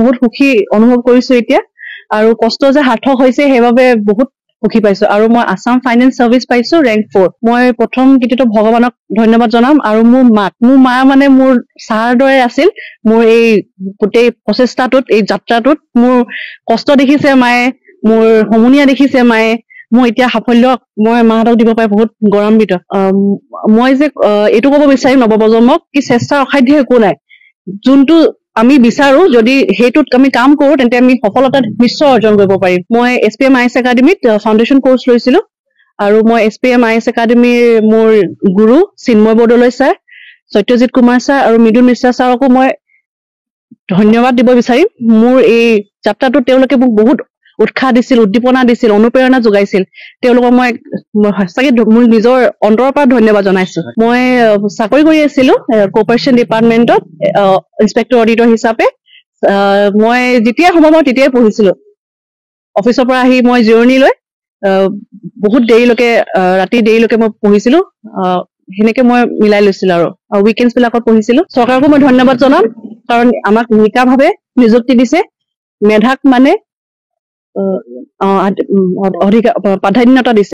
বহুত সুখী অনুভৱ কৰিছো এতিয়া আৰু কষ্ট যে সাৰ্থক হৈছে সেইবাবে বহুত সুখী পাইছো আৰু মই আসাম ফাইনেন্স সাৰ্ভিস পাইছো ৰেংক 4 মই প্ৰথম কিটিটো ভগৱানক ধন্যবাদ জনাম আৰু মোৰ মা মানে মোৰ সাৰ দৰে আছিল মোৰ এই গোটেই প্ৰচেষ্টাটোত এই যাত্ৰাটোত মোৰ কষ্ট দেখিছে মায়ে মোৰ সমনীয়া দেখিছে মায়ে মই এতিয়া সাফল্য মই মাহঁতক দিব পাই বহুত গৌৰৱান্বিত মই যে এইটো ক'ব বিচাৰিম নৱপ্ৰজন্মক কি চেষ্টাৰ অসাধ্য একো নাই যোনটো আমি বিচাৰো যদি হেতুত আমি কাম কৰো তেন্তে আমি সফলতা নিশ্চয় অৰ্জন কৰিব পাৰিম মই এছপিএম আইএছ একাডেমিত ফাউণ্ডেশ্যন কোৰ্স লৈছিলো আৰু মই এছপিএম আইএছ একাডেমিৰ মোৰ গুৰু চিন্ময় বৰদলৈ ছাৰ সত্যজিৎ কুমাৰ ছাৰ আৰু মৃদুল মিশ্ৰা ছাৰকো মই ধন্যবাদ দিব বিচাৰিম মোৰ এই যাত্ৰাটোত তেওঁলোকে মোক বহুত উৎসাহ দিছিল উদ্দীপনা দিছিল অনুপ্ৰেৰণা যোগাইছিল তেওঁলোকক মই সঁচাকৈ মোৰ নিজৰ অন্তৰৰ পৰা ধন্যবাদ জনাইছো মই চাকৰি কৰি আছিলো কৰ্পৰেশ্যন ডিপাৰ্টমেণ্টত ইন্সপেক্টৰ অডিটৰ হিচাপে মই যেতিয়া সময় পাওঁ তেতিয়াই পঢ়িছিলো অফিচৰ পৰা আহি মই জিৰণি লৈ বহুত দেৰিলৈকে ৰাতি দেৰিলৈকে মই পঢ়িছিলো সেনেকে মই মিলাই লৈছিলো আৰু উইকেণ্ডছ বিলাকত পঢ়িছিলো চৰকাৰকো মই ধন্যবাদ জনাম কাৰণ আমাক নিকাভাৱে নিযুক্তি দিছে মেধাক মানে অধিকাৰ প্ৰাধান্যতা দিছে